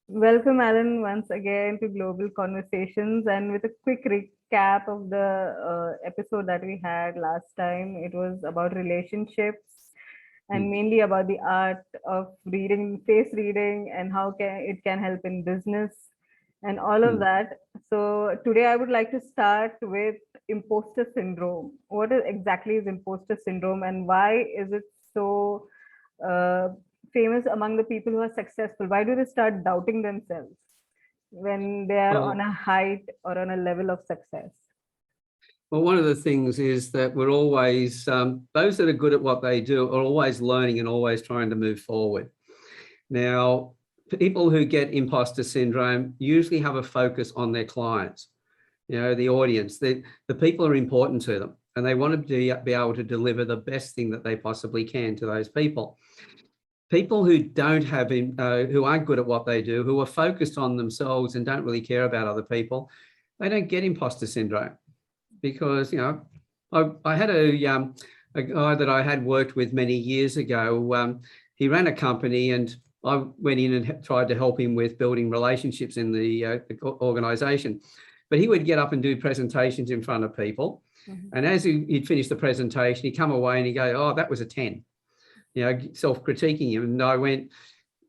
Welcome, Alan, once again to Global Conversations. And with a quick recap of the episode that we had last time, it was about relationships and Mm, mainly about the art of reading, face reading, and how it can help in business and all of mm. that. So, today I would like to start with imposter syndrome. Exactly is imposter syndrome, and why is it so? Uh, Famous among the people who are successful? Why do they start doubting themselves when they are on Well, a height or on a level of success? well, one of the things is that we're always, those that are good at what they do are always learning and always trying to move forward. Now, people who get imposter syndrome usually have a focus on their clients, the audience. The people are important to them and they want to be able to deliver the best thing that they possibly can to those people. People who don't have, who aren't good at what they do, who are focused on themselves and don't really care about other people, they don't get imposter syndrome. Because I had a guy that I had worked with many years ago. He ran a company, and I went in and tried to help him with building relationships in the organisation. But he would get up and do presentations in front of people, Mhm. and as he'd finish the presentation, he'd come away and he'd go, "Oh, that was a 10," self-critiquing him. And I went,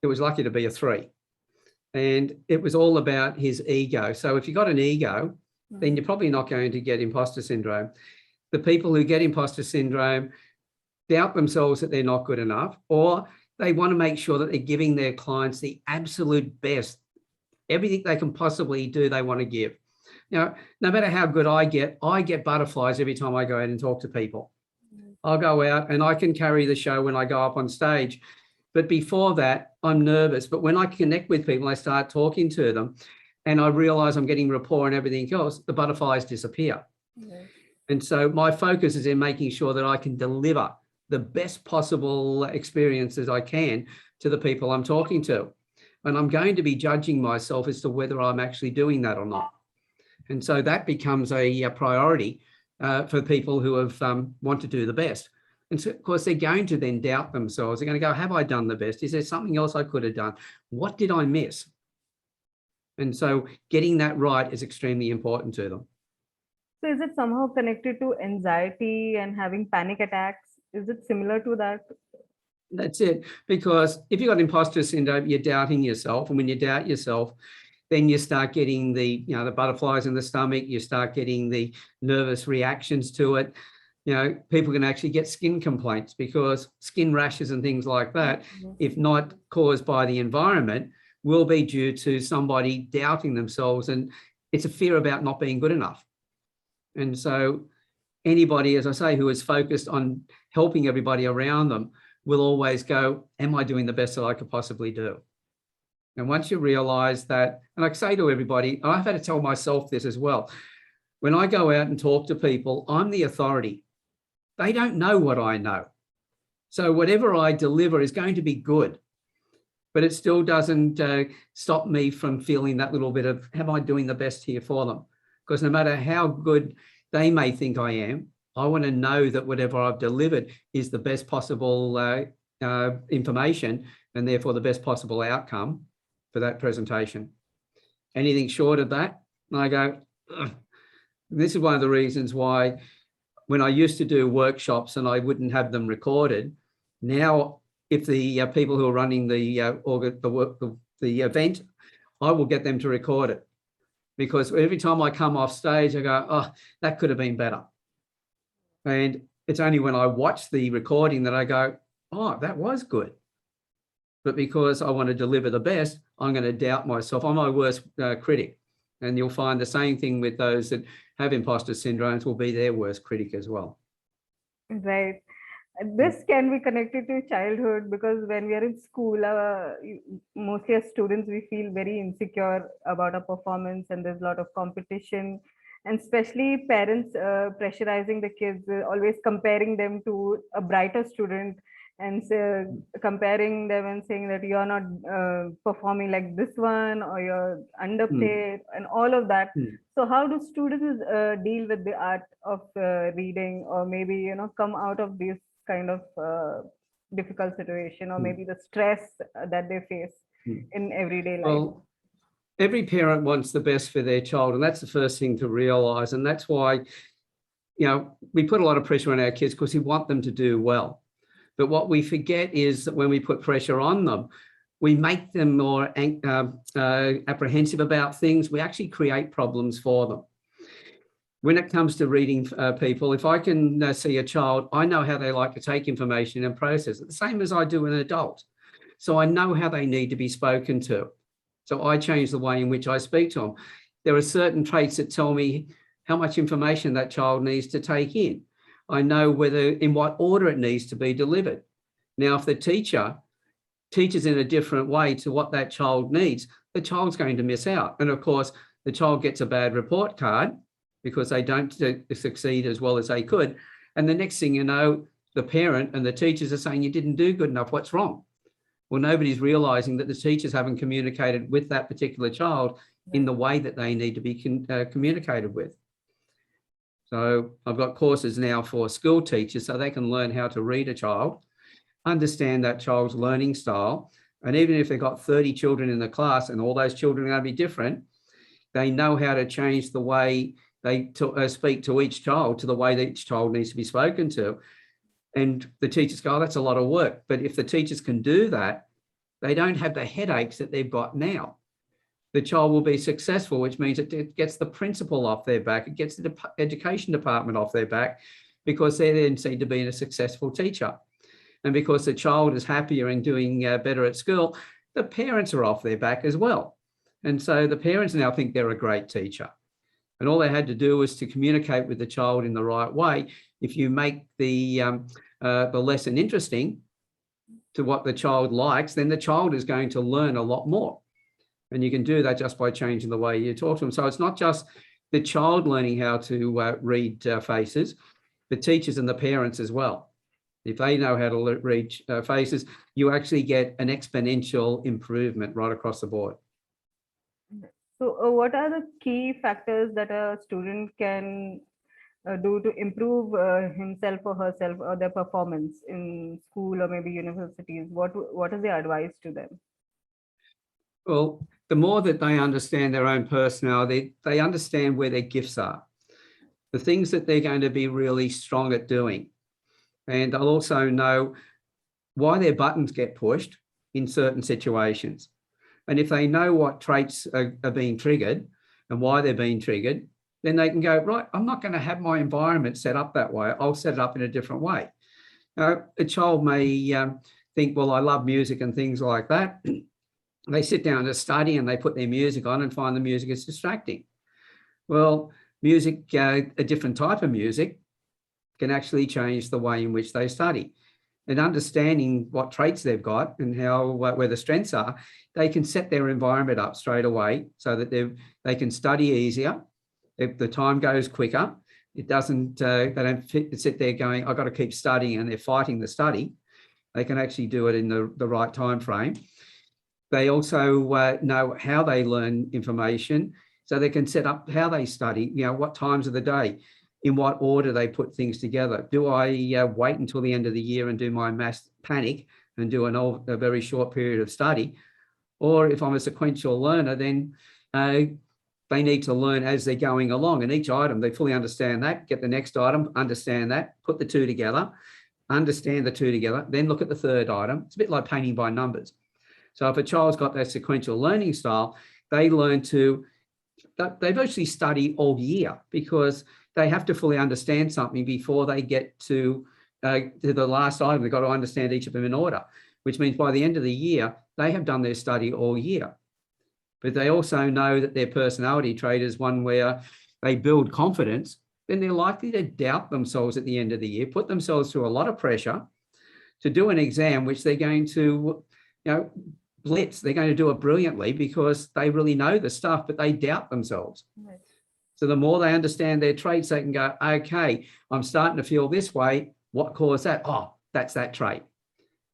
"It was lucky to be a 3." And it was all about his ego. So if you've got an ego, then you're probably not going to get imposter syndrome. The people who get imposter syndrome doubt themselves that they're not good enough, or they want to make sure that they're giving their clients the absolute best. Everything they can possibly do, they want to give. No matter how good I get butterflies every time I go out and talk to people. I'll go out and I can carry the show when I go up on stage. But before that, I'm nervous. But when I connect with people, I start talking to them and I realize I'm getting rapport and everything else, the butterflies disappear. Yes. And so my focus is in making sure that I can deliver the best possible experiences I can to the people I'm talking to. And I'm going to be judging myself as to whether I'm actually doing that or not. And so that becomes a priority for people who have want to do the best. And so, of course, they're going to then doubt themselves. They're going to go, have I done the best? Is there something else I could have done? What did I miss? And so getting that right is extremely important to them. So, is it somehow connected to anxiety and having panic attacks? Is it similar to that? That's it. Because if you've got imposter syndrome, you're doubting yourself. And when you doubt yourself, then you start getting the butterflies in the stomach, you start getting the nervous reactions to it. People can actually get skin complaints because skin rashes and things like that, Yes. if not caused by the environment, will be due to somebody doubting themselves. And it's a fear about not being good enough. And so anybody, as I say, who is focused on helping everybody around them will always go, am I doing the best that I could possibly do? And once you realize that, and I say to everybody, and I've had to tell myself this as well, when I go out and talk to people, I'm the authority. They don't know what I know. So whatever I deliver is going to be good, but it still doesn't stop me from feeling that little bit of, am I doing the best here for them? Because no matter how good they may think I am, I want to know that whatever I've delivered is the best possible information and therefore the best possible outcome for that presentation. Anything short of that, I go, ugh. This is one of the reasons why when I used to do workshops and I wouldn't have them recorded, now if the people who are running the event, I will get them to record it because every time I come off stage, I go, oh, that could have been better. And it's only when I watch the recording that I go, oh, that was good. But because I want to deliver the best, I'm going to doubt myself. I'm my worst critic. And you'll find the same thing with those that have imposter syndromes will be their worst critic as well. Right. This can be connected to childhood because when we are in school, mostly as students, we feel very insecure about our performance, and there's a lot of competition, and especially parents pressurizing the kids, always comparing them to a brighter student, and comparing them and saying that you're not performing like this one, or you're Mm. underpaid, and all of that. Mm. So how do students deal with the art of reading, or maybe come out of this kind of difficult situation, or maybe the stress that they face? in everyday life? Well, every parent wants the best for their child, and that's the first thing to realize. And that's why, we put a lot of pressure on our kids because we want them to do well. But what we forget is that when we put pressure on them, we make them more apprehensive about things. We actually create problems for them. When it comes to reading people, if I can see a child, I know how they like to take information and process it, the same as I do an adult. So I know how they need to be spoken to. So I change the way in which I speak to them. There are certain traits that tell me how much information that child needs to take in. I know in what order it needs to be delivered. Now, if the teacher teaches in a different way to what that child needs, the child's going to miss out. And of course, the child gets a bad report card because they don't succeed as well as they could. And the next thing you know, the parent and the teachers are saying, you didn't do good enough, what's wrong? Well, nobody's realizing that the teachers haven't communicated with that particular child in the way that they need to be communicated with. So I've got courses now for school teachers so they can learn how to read a child, understand that child's learning style. And even if they've got 30 children in the class and all those children are going to be different, they know how to change the way they speak to each child to the way that each child needs to be spoken to. And the teachers go, oh, that's a lot of work. But if the teachers can do that, they don't have the headaches that they've got now. The child will be successful, which means it gets the principal off their back. It gets the education department off their back because they then seem to be a successful teacher. And because the child is happier and doing better at school, the parents are off their back as well. And so the parents now think they're a great teacher. And all they had to do was to communicate with the child in the right way. If you make the lesson interesting to what the child likes, then the child is going to learn a lot more. And you can do that just by changing the way you talk to them. So it's not just the child learning how to read faces, the teachers and the parents as well. If they know how to read faces, you actually get an exponential improvement right across the board. So what are the key factors that a student can do to improve himself or herself or their performance in school or maybe universities? What is the advice to them? Well, the more that they understand their own personality, they understand where their gifts are, the things that they're going to be really strong at doing. And they'll also know why their buttons get pushed in certain situations. And if they know what traits are being triggered and why they're being triggered, then they can go, right, I'm not going to have my environment set up that way. I'll set it up in a different way. Now, a child may think, well, I love music and things like that. They sit down to study and they put their music on and find the music is distracting. Well, music, a different type of music, can actually change the way in which they study. And understanding what traits they've got and how where the strengths are, they can set their environment up straight away so that they can study easier. If the time goes quicker, it doesn't. They don't sit there going, "I've got to keep studying," and they're fighting the study. They can actually do it in the right time frame. They also know how they learn information, so they can set up how they study. What times of the day. In what order they put things together. Do I wait until the end of the year and do my mass panic and do a very short period of study? Or if I'm a sequential learner, then they need to learn as they're going along. And each item, they fully understand that, get the next item, understand that, put the two together, understand the two together, then look at the third item. It's a bit like painting by numbers. So if a child's got that sequential learning style, they virtually study all year because they have to fully understand something before they get to the last item. They've got to understand each of them in order, which means by the end of the year, they have done their study all year. But they also know that their personality trait is one where they build confidence, then they're likely to doubt themselves at the end of the year, put themselves through a lot of pressure to do an exam, which they're going to, blitz. They're going to do it brilliantly because they really know the stuff, but they doubt themselves. Right. So the more they understand their traits, they can go, okay, I'm starting to feel this way. What caused that? Oh, that's that trait.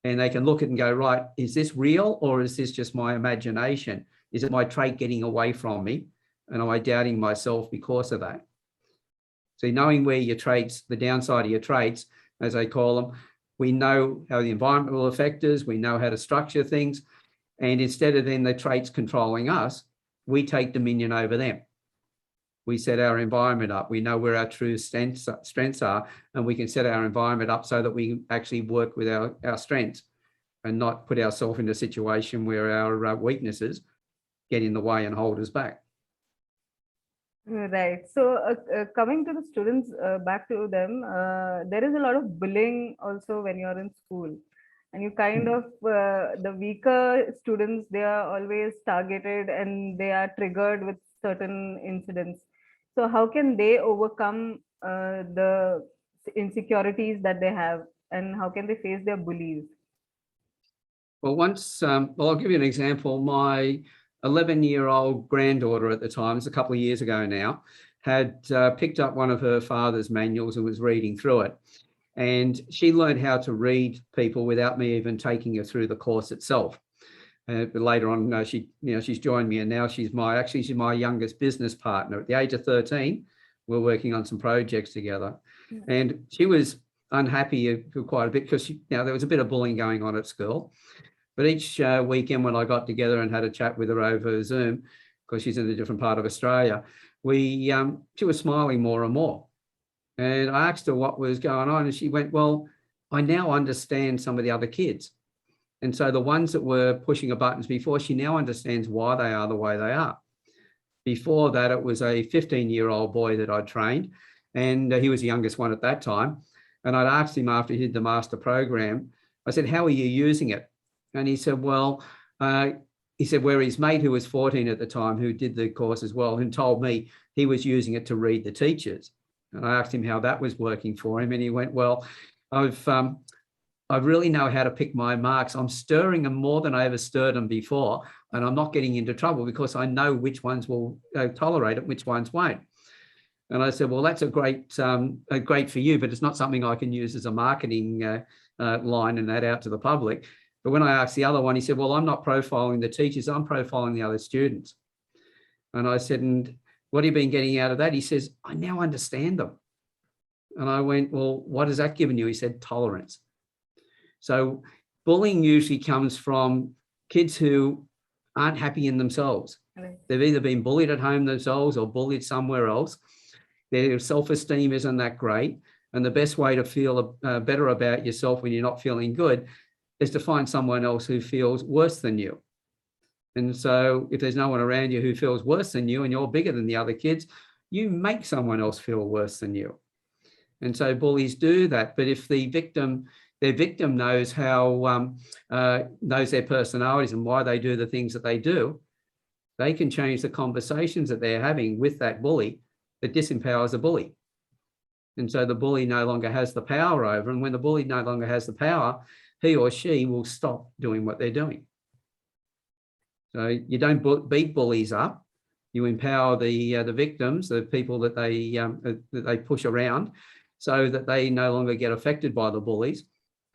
And they can look at it and go, right, is this real or is this just my imagination? Is it my trait getting away from me? And am I doubting myself because of that? So knowing where your traits, the downside of your traits, as they call them, we know how the environment will affect us. We know how to structure things. And instead of then the traits controlling us, we take dominion over them. We set our environment up. We know where our true strengths are, and we can set our environment up so that we actually work with our strengths and not put ourselves in a situation where our weaknesses get in the way and hold us back. Right. So coming to the students, back to them, there is a lot of bullying also when you're in school. And you kind of, the weaker students, they are always targeted and they are triggered with certain incidents. So how can they overcome the insecurities that they have, and how can they face their bullies? Well, I'll give you an example. My 11-year-old granddaughter at the time, it's a couple of years ago now, had picked up one of her father's manuals and was reading through it. And she learned how to read people without me even taking her through the course itself. But later on, she's joined me, and now she's my youngest business partner. At the age of 13, we're working on some projects together. And she was unhappy for quite a bit because there was a bit of bullying going on at school. But each weekend when I got together and had a chat with her over Zoom, because she's in a different part of Australia, she was smiling more and more. And I asked her what was going on, and she went, well, I now understand some of the other kids. And so the ones that were pushing her buttons before, she now understands why they are the way they are. Before that, it was a 15-year-old boy that I'd trained, and he was the youngest one at that time. And I'd asked him after he did the master program, I said, how are you using it? And he said, well, where his mate, who was 14 at the time, who did the course as well, and told me he was using it to read the teachers. And I asked him how that was working for him. And he went, well, I really know how to pick my marks. I'm stirring them more than I ever stirred them before. And I'm not getting into trouble because I know which ones will tolerate it, which ones won't. And I said, well, that's a great for you, but it's not something I can use as a marketing line and that out to the public. But when I asked the other one, he said, well, I'm not profiling the teachers, I'm profiling the other students. And I said, and what have you been getting out of that? He says, I now understand them. And I went, well, what has that given you? He said, tolerance. So bullying usually comes from kids who aren't happy in themselves. Right. They've either been bullied at home themselves or bullied somewhere else. Their self-esteem isn't that great. And the best way to feel better about yourself when you're not feeling good is to find someone else who feels worse than you. And so if there's no one around you who feels worse than you and you're bigger than the other kids, you make someone else feel worse than you. And so bullies do that. But if their victim knows how, knows their personalities and why they do the things that they do, they can change the conversations that they're having with that bully that disempowers the bully. And so the bully no longer has the power over, and when the bully no longer has the power, he or she will stop doing what they're doing. So you don't beat bullies up. You empower the victims, the people that they push around, so that they no longer get affected by the bullies.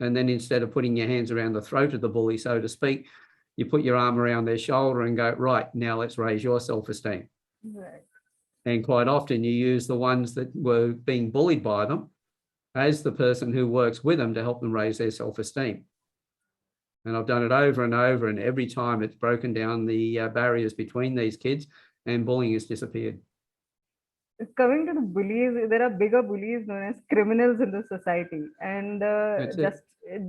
And then instead of putting your hands around the throat of the bully, so to speak, you put your arm around their shoulder and go, right, now let's raise your self-esteem. Right. And quite often you use the ones that were being bullied by them as the person who works with them to help them raise their self-esteem. And I've done it over and over, and every time it's broken down the barriers between these kids and bullying has disappeared. Coming to the bullies, there are bigger bullies known as criminals in the society, and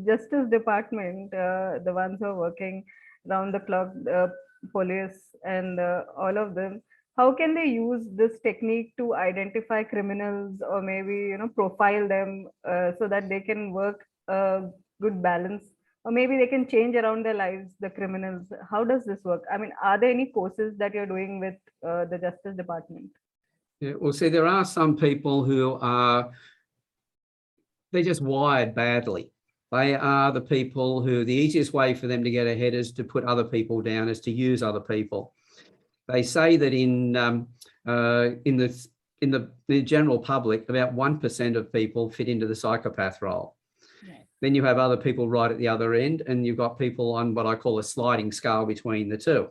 Justice Department, the ones who are working round the clock, police and all of them, how can they use this technique to identify criminals or maybe profile them so that they can work a good balance, or maybe they can change around their lives, the criminals? How does this work? I mean, are there any courses that you're doing with the Justice Department? Yeah, well, see, there are some people who they're just wired badly. They are the people who the easiest way for them to get ahead is to put other people down, is to use other people. They say that in the general public, about 1% of people fit into the psychopath role. Right. Then you have other people right at the other end, and you've got people on what I call a sliding scale between the two.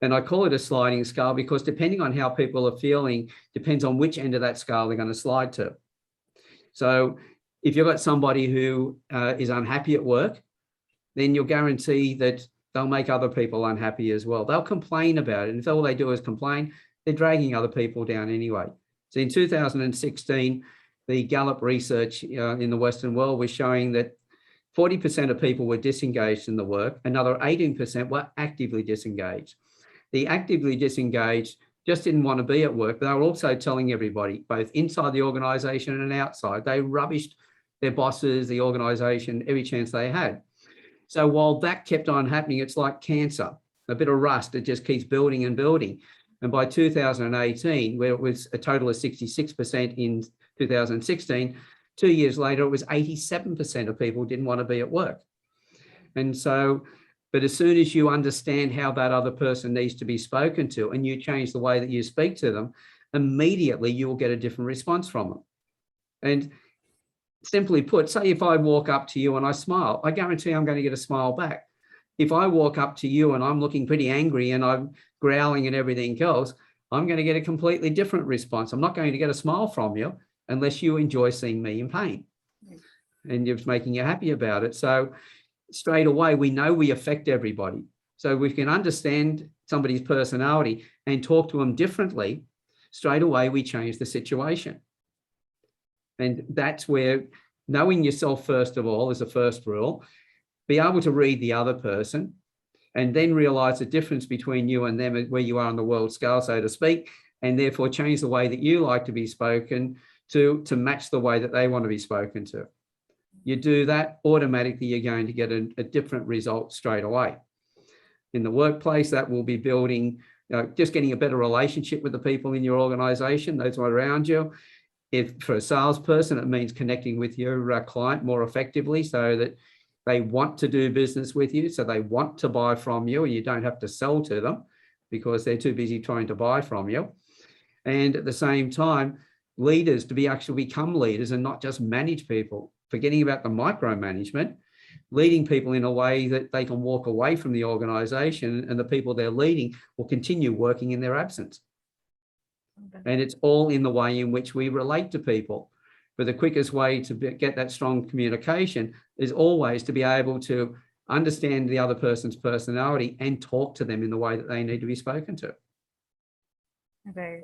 And I call it a sliding scale because depending on how people are feeling, depends on which end of that scale they're going to slide to. So if you've got somebody who is unhappy at work, then you'll guarantee that they'll make other people unhappy as well. They'll complain about it. And if all they do is complain, they're dragging other people down anyway. So in 2016, the Gallup research in the Western world was showing that 40% of people were disengaged in the work. Another 18% were actively disengaged. The actively disengaged just didn't want to be at work, but they were also telling everybody, both inside the organisation and outside. They rubbished their bosses, the organisation, every chance they had. So while that kept on happening, it's like cancer, a bit of rust. It just keeps building and building. And by 2018, where it was a total of 66% in 2016, 2 years later, it was 87% of people didn't want to be at work. And so, but as soon as you understand how that other person needs to be spoken to and you change the way that you speak to them, immediately you will get a different response from them. And simply put, say if I walk up to you and I smile, I guarantee I'm going to get a smile back. If I walk up to you and I'm looking pretty angry and I'm growling and everything else, I'm going to get a completely different response. I'm not going to get a smile from you unless you enjoy seeing me in pain and you're making you happy about it. So straight away, we know we affect everybody. So we can understand somebody's personality and talk to them differently. Straight away, we change the situation. And that's where knowing yourself, first of all, is the first rule. Be able to read the other person and then realize the difference between you and them, where you are on the world scale, so to speak, and therefore change the way that you like to be spoken to match the way that they want to be spoken to. You do that, automatically you're going to get a different result straight away. In the workplace, that will be building, just getting a better relationship with the people in your organization, those around you. If for a salesperson, it means connecting with your client more effectively so that they want to do business with you, so they want to buy from you and you don't have to sell to them because they're too busy trying to buy from you. And at the same time, leaders to actually become leaders and not just manage people, forgetting about the micromanagement, leading people in a way that they can walk away from the organization and the people they're leading will continue working in their absence. And it's all in the way in which we relate to people. But the quickest way to get that strong communication is always to be able to understand the other person's personality and talk to them in the way that they need to be spoken to. Right.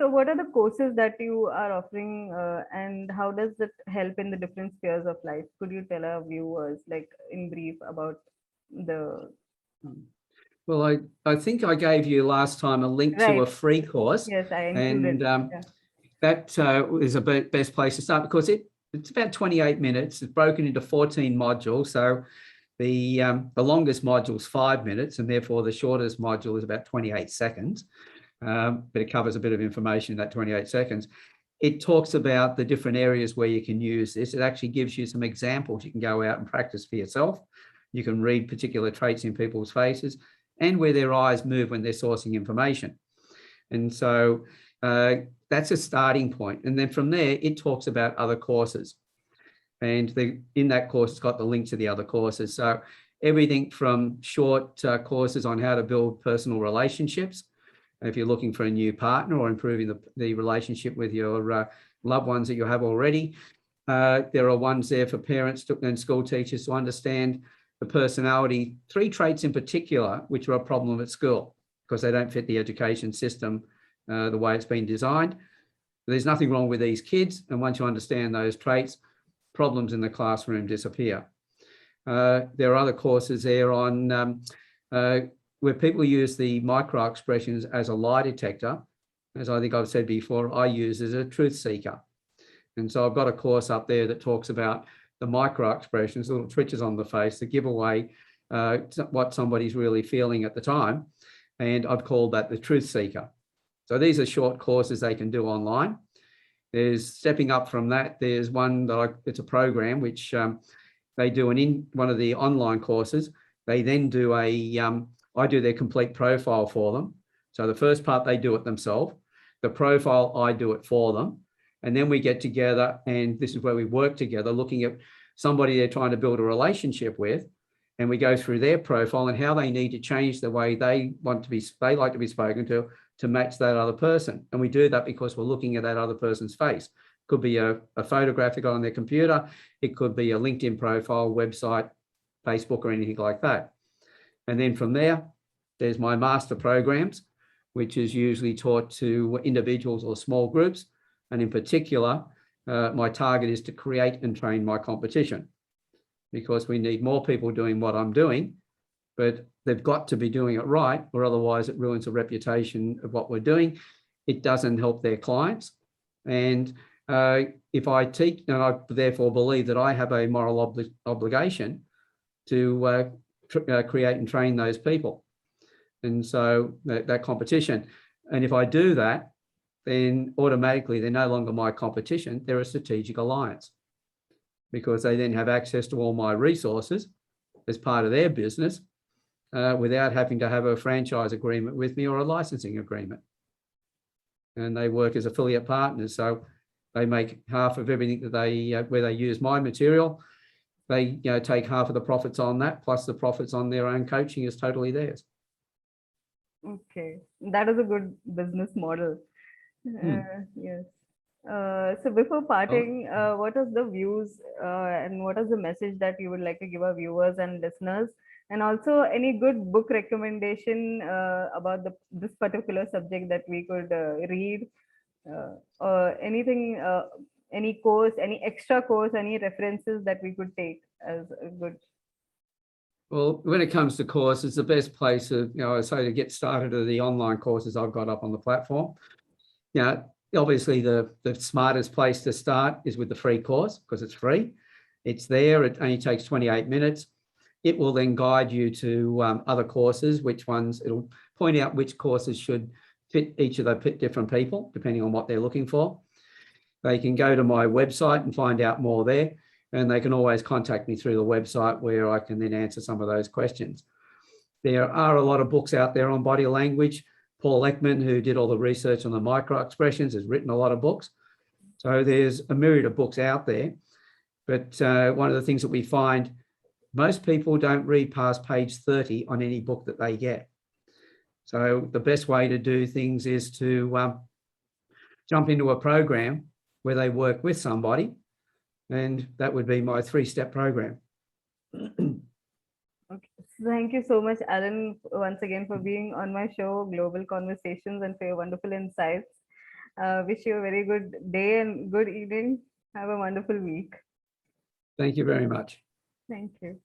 So what are the courses that you are offering and how does it help in the different spheres of life? Could you tell our viewers, like in brief, about the... Well, I think I gave you last time a link to a free course. Yes, I included. And that is a best place to start because it's about 28 minutes. It's broken into 14 modules. So the longest module is 5 minutes and therefore the shortest module is about 28 seconds. But it covers a bit of information in that 28 seconds. It talks about the different areas where you can use this. It actually gives you some examples. You can go out and practice for yourself. You can read particular traits in people's faces and where their eyes move when they're sourcing information. And so that's a starting point. And then from there, it talks about other courses. And in that course, it's got the link to the other courses. So everything from short courses on how to build personal relationships, if you're looking for a new partner or improving the relationship with your loved ones that you have already. There are ones there for parents and school teachers to understand the personality, 3 traits in particular, which are a problem at school because they don't fit the education system the way it's been designed. There's nothing wrong with these kids. And once you understand those traits, problems in the classroom disappear. There are other courses there on where people use the micro expressions as a lie detector. As I think I've said before, I use as a truth seeker. And so I've got a course up there that talks about the micro expressions, little twitches on the face that give away what somebody's really feeling at the time. And I've called that the truth seeker. So these are short courses they can do online. There's stepping up from that. There's one that it's a program which they do in one of the online courses. They then do I do their complete profile for them. So the first part, they do it themselves. The profile, I do it for them. And then we get together and this is where we work together, looking at somebody they're trying to build a relationship with. And we go through their profile and how they need to change the way they like to be spoken to match that other person. And we do that because we're looking at that other person's face. Could be a photographic on their computer. It could be a LinkedIn profile, website, Facebook, or anything like that. And then from there, there's my master programs, which is usually taught to individuals or small groups. And in particular, my target is to create and train my competition, because we need more people doing what I'm doing, but they've got to be doing it right, or otherwise it ruins the reputation of what we're doing. It doesn't help their clients. And if I teach, and I therefore believe that I have a moral obligation to create and train those people. And so that competition. And if I do that, then automatically they're no longer my competition, they're a strategic alliance, because they then have access to all my resources as part of their business without having to have a franchise agreement with me or a licensing agreement. And they work as affiliate partners. So they make half of everything that they, where they use my material, they take half of the profits on that, plus the profits on their own coaching is totally theirs. Okay, that is a good business model. Yes. So before parting, what is the views and what is the message that you would like to give our viewers and listeners? And also any good book recommendation about this particular subject that we could read, or anything, any course, any extra course, any references that we could take as a good. Well, when it comes to courses, the best place I say to get started are the online courses I've got up on the platform. Obviously the smartest place to start is with the free course, because it's free. It's there. It only takes 28 minutes. It will then guide you to other courses, which ones, it'll point out which courses should fit each of the different people, depending on what they're looking for. They can go to my website and find out more there, and they can always contact me through the website, where I can then answer some of those questions. There are a lot of books out there on body language. Paul Ekman, who did all the research on the micro expressions, has written a lot of books. So there's a myriad of books out there. But one of the things that we find, most people don't read past page 30 on any book that they get. So the best way to do things is to jump into a program where they work with somebody. And that would be my 3-step program. Okay. Thank you so much, Alan, once again for being on my show, Global Conversations, and for your wonderful insights. Wish you a very good day and good evening. Have a wonderful week. Thank you very much. Thank you.